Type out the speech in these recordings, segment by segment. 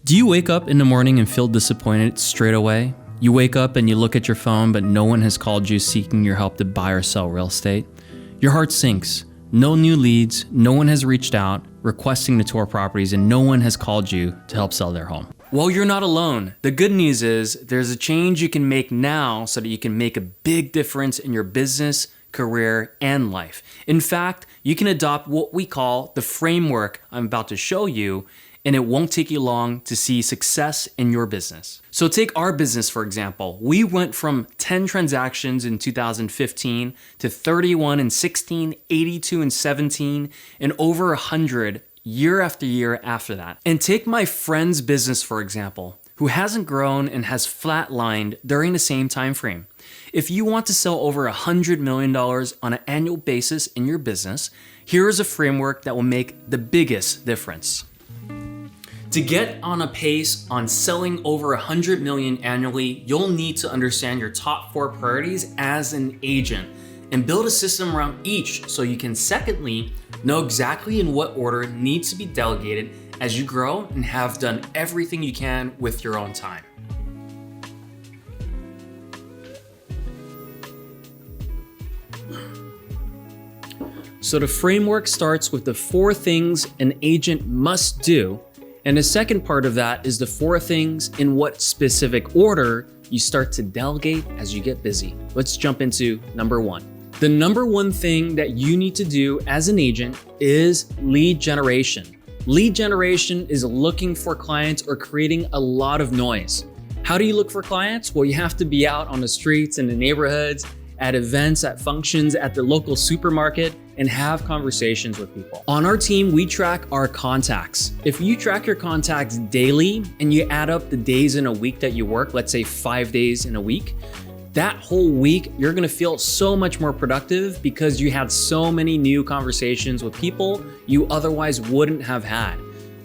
Do you wake up in the morning and feel disappointed straight away? You wake up and you look at your phone, but no one has called you seeking your help to buy or sell real estate. Your heart sinks. No new leads, no one has reached out requesting to tour properties, and no one has called you to help sell their home. Well, you're not alone. The good news is there's a change you can make now so that you can make a big difference in your business, career, and life. In fact, you can adopt what we call the framework I'm about to show you, and it won't take you long to see success in your business. So take our business, for example. We went from 10 transactions in 2015 to 31 in 16, 82 in 17, and over 100 year after year after that. And take my friend's business, for example, who hasn't grown and has flatlined during the same time frame. If you want to sell over $100 million on an annual basis in your business, here is a framework that will make the biggest difference. To get on a pace on selling over 100 million annually, you'll need to understand your top 4 priorities as an agent and build a system around each so you can, secondly, know exactly in what order needs to be delegated as you grow and have done everything you can with your own time. So the framework starts with the 4 things an agent must do. And the second part of that is the 4 things in what specific order you start to delegate as you get busy. Let's jump into number 1. The number 1 thing that you need to do as an agent is lead generation. Lead generation is looking for clients or creating a lot of noise. How do you look for clients? Well, you have to be out on the streets in the neighborhoods, at events, at functions, at the local supermarket, and have conversations with people. On our team, we track our contacts. If you track your contacts daily and you add up the days in a week that you work, let's say 5 days in a week, that whole week, you're gonna feel so much more productive because you had so many new conversations with people you otherwise wouldn't have had.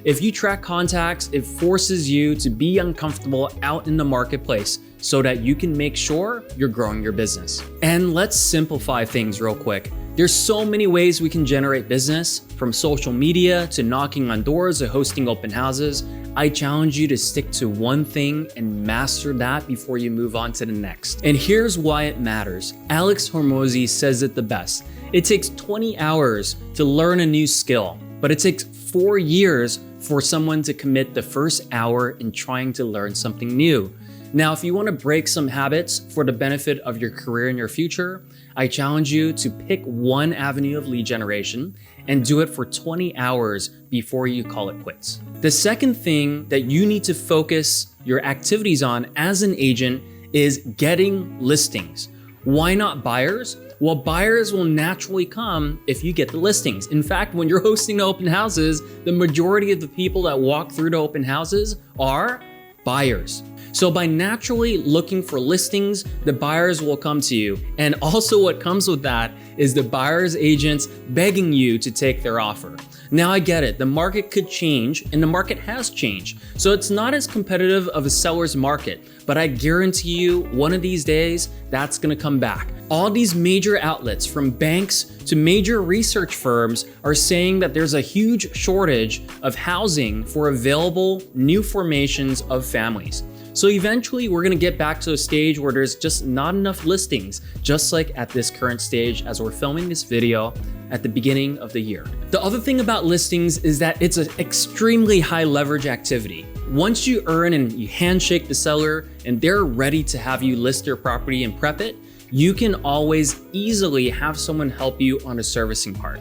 If you track contacts, it forces you to be uncomfortable out in the marketplace so that you can make sure you're growing your business. And let's simplify things real quick. There's so many ways we can generate business, from social media to knocking on doors to hosting open houses. I challenge you to stick to one thing and master that before you move on to the next. And here's why it matters. Alex Hormozi says it the best. It takes 20 hours to learn a new skill, but it takes 4 years for someone to commit the first hour in trying to learn something new. Now, if you want to break some habits for the benefit of your career and your future, I challenge you to pick one avenue of lead generation and do it for 20 hours before you call it quits. The second thing that you need to focus your activities on as an agent is getting listings. Why not buyers? Well, buyers will naturally come if you get the listings. In fact, when you're hosting the open houses, the majority of the people that walk through the open houses are buyers. So by naturally looking for listings, the buyers will come to you. And also what comes with that is the buyer's agents begging you to take their offer. Now I get it, the market could change and the market has changed. So it's not as competitive of a seller's market, but I guarantee you one of these days, that's gonna come back. All these major outlets, from banks to major research firms, are saying that there's a huge shortage of housing for available new formations of families. So eventually we're gonna get back to a stage where there's just not enough listings, just like at this current stage as we're filming this video at the beginning of the year. The other thing about listings is that it's an extremely high leverage activity. Once you earn and you handshake the seller and they're ready to have you list your property and prep it, you can always easily have someone help you on the servicing part.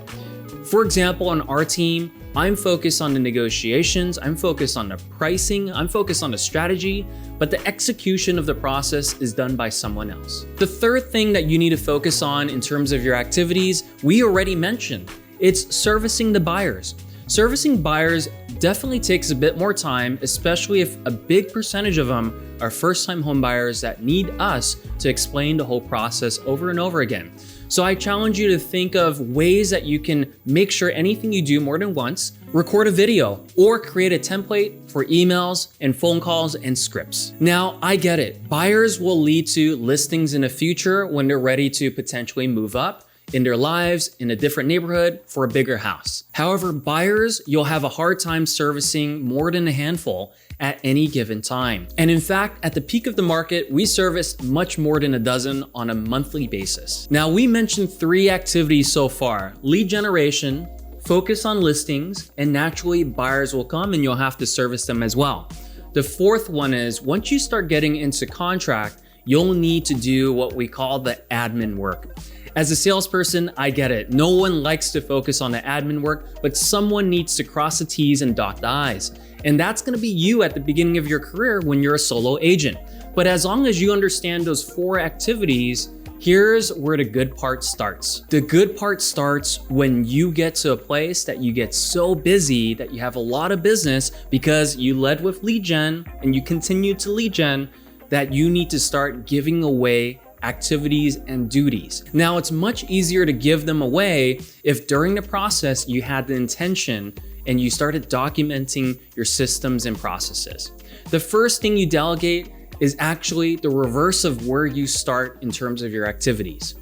For example, on our team, I'm focused on the negotiations, I'm focused on the pricing, I'm focused on the strategy, but the execution of the process is done by someone else. The third thing that you need to focus on in terms of your activities, we already mentioned, it's servicing the buyers. Servicing buyers definitely takes a bit more time, especially if a big percentage of them are first-time home buyers that need us to explain the whole process over and over again. So I challenge you to think of ways that you can make sure anything you do more than once, record a video, or create a template for emails and phone calls and scripts. Now, I get it. Buyers will lead to listings in the future when they're ready to potentially move up. in their lives, in a different neighborhood, for a bigger house. However, buyers, you'll have a hard time servicing more than a handful at any given time. And in fact, at the peak of the market, we service much more than a dozen on a monthly basis. Now, we mentioned 3 activities so far: lead generation, focus on listings, and naturally buyers will come and you'll have to service them as well. The 4th one is once you start getting into contract, you'll need to do what we call the admin work. As a salesperson, I get it. No one likes to focus on the admin work, but someone needs to cross the T's and dot the I's. And that's gonna be you at the beginning of your career when you're a solo agent. But as long as you understand those 4 activities, here's where the good part starts. The good part starts when you get to a place that you get so busy that you have a lot of business because you led with lead gen and you continue to lead gen, that you need to start giving away activities and duties. Now, it's much easier to give them away if during the process you had the intention and you started documenting your systems and processes. The first thing you delegate is actually the reverse of where you start in terms of your activities.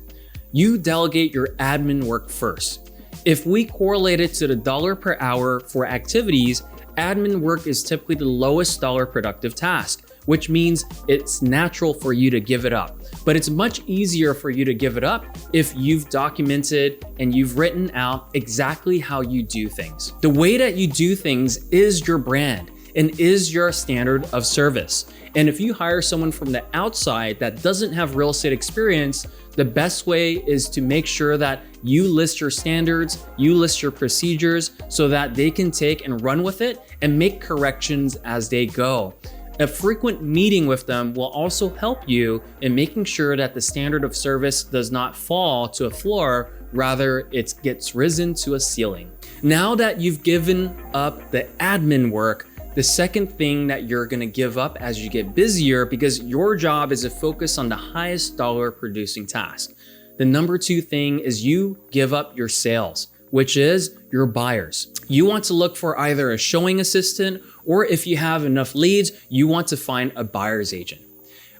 You delegate your admin work first. If we correlate it to the dollar per hour for activities, admin work is typically the lowest dollar productive task, which means it's natural for you to give it up. But it's much easier for you to give it up if you've documented and you've written out exactly how you do things. The way that you do things is your brand and is your standard of service. And if you hire someone from the outside that doesn't have real estate experience, the best way is to make sure that you list your standards, you list your procedures so that they can take and run with it and make corrections as they go. A frequent meeting with them will also help you in making sure that the standard of service does not fall to a floor, rather it gets risen to a ceiling. Now that you've given up the admin work, the second thing that you're gonna give up as you get busier, because your job is to focus on the highest dollar producing task. The number 2 thing is you give up your sales, which is your buyers. You want to look for either a showing assistant, or if you have enough leads, you want to find a buyer's agent.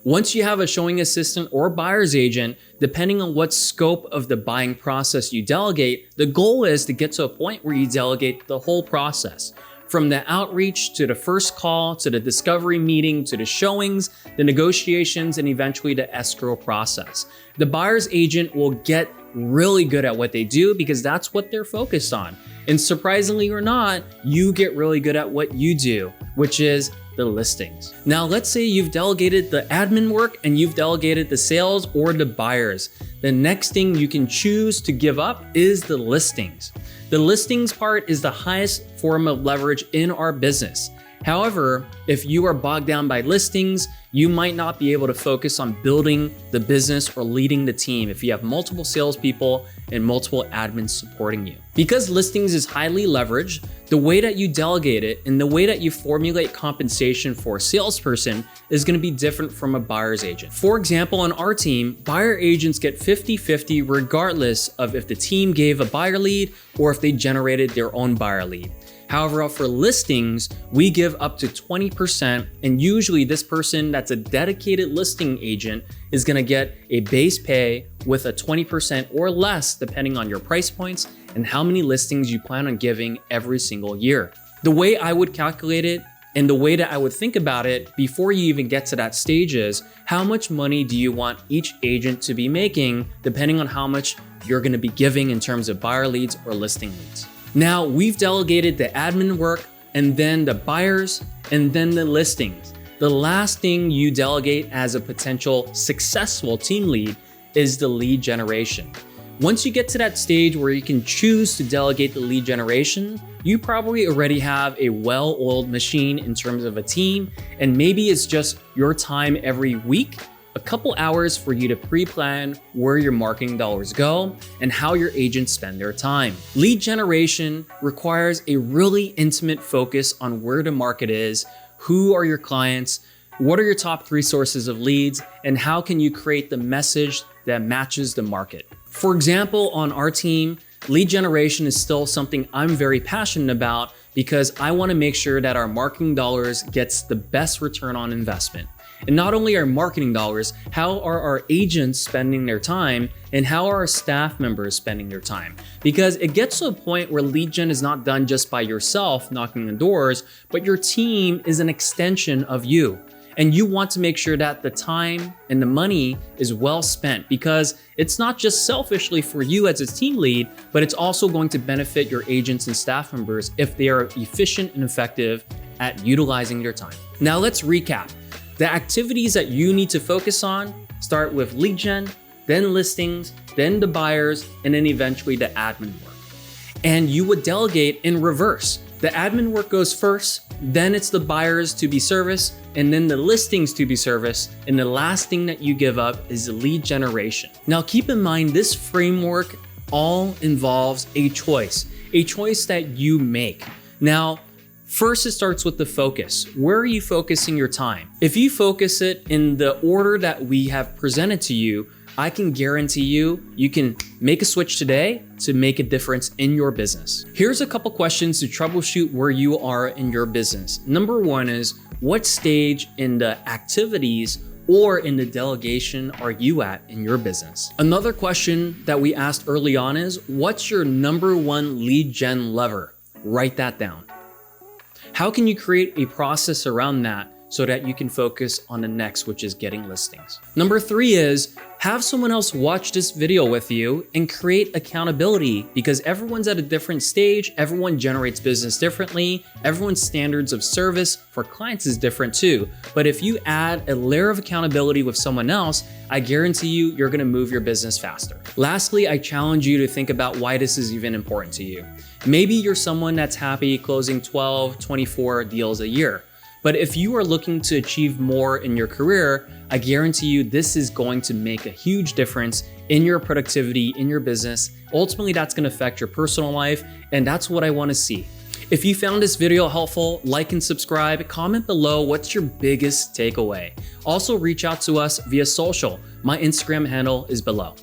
Once you have a showing assistant or buyer's agent, depending on what scope of the buying process you delegate, the goal is to get to a point where you delegate the whole process. From the outreach to the first call, to the discovery meeting, to the showings, the negotiations, and eventually the escrow process. The buyer's agent will get really good at what they do because that's what they're focused on. And surprisingly or not, you get really good at what you do, which is the listings. Now, let's say you've delegated the admin work and you've delegated the sales or the buyers. The next thing you can choose to give up is the listings. The listings part is the highest form of leverage in our business. However, if you are bogged down by listings, you might not be able to focus on building the business or leading the team if you have multiple salespeople and multiple admins supporting you. Because listings is highly leveraged, the way that you delegate it and the way that you formulate compensation for a salesperson is going to be different from a buyer's agent. For example, on our team, buyer agents get 50-50 regardless of if the team gave a buyer lead or if they generated their own buyer lead. However, for listings, we give up to 20%, and usually this person that's a dedicated listing agent is gonna get a base pay with a 20% or less depending on your price points and how many listings you plan on giving every single year. The way I would calculate it and the way that I would think about it before you even get to that stage is how much money do you want each agent to be making depending on how much you're gonna be giving in terms of buyer leads or listing leads. Now, we've delegated the admin work and then the buyers and then the listings. The last thing you delegate as a potential successful team lead is the lead generation. Once you get to that stage where you can choose to delegate the lead generation, you probably already have a well-oiled machine in terms of a team, and maybe it's just your time every week, a couple hours for you to pre-plan where your marketing dollars go and how your agents spend their time. Lead generation requires a really intimate focus on where the market is, who are your clients, what are your top 3 sources of leads, and how can you create the message that matches the market. For example, on our team, lead generation is still something I'm very passionate about because I want to make sure that our marketing dollars gets the best return on investment. And not only our marketing dollars, how are our agents spending their time and how are our staff members spending their time? Because it gets to a point where lead gen is not done just by yourself knocking on doors, but your team is an extension of you. And you want to make sure that the time and the money is well spent, because it's not just selfishly for you as a team lead, but it's also going to benefit your agents and staff members if they are efficient and effective at utilizing their time. Now let's recap. The activities that you need to focus on start with lead gen, then listings, then the buyers, and then eventually the admin work. And you would delegate in reverse. The admin work goes first, then it's the buyers to be serviced, and then the listings to be serviced, and the last thing that you give up is the lead generation. Now keep in mind, this framework all involves a choice that you make. Now, first, it starts with the focus. Where are you focusing your time? If you focus it in the order that we have presented to you, I can guarantee you can make a switch today to make a difference in your business. Here's a couple questions to troubleshoot where you are in your business. Number one is, what stage in the activities or in the delegation are you at in your business? Another question that we asked early on is, what's your number one lead gen lever? Write that down. How can you create a process around that so that you can focus on the next, which is getting listings? Number three is, have someone else watch this video with you and create accountability, because everyone's at a different stage. Everyone generates business differently. Everyone's standards of service for clients is different too. But if you add a layer of accountability with someone else, I guarantee you're gonna move your business faster. Lastly, I challenge you to think about why this is even important to you. Maybe you're someone that's happy closing 12, 24 deals a year. But if you are looking to achieve more in your career, I guarantee you this is going to make a huge difference in your productivity, in your business. Ultimately, that's going to affect your personal life, and that's what I want to see. If you found this video helpful, like and subscribe, comment below what's your biggest takeaway. Also, reach out to us via social. My Instagram handle is below.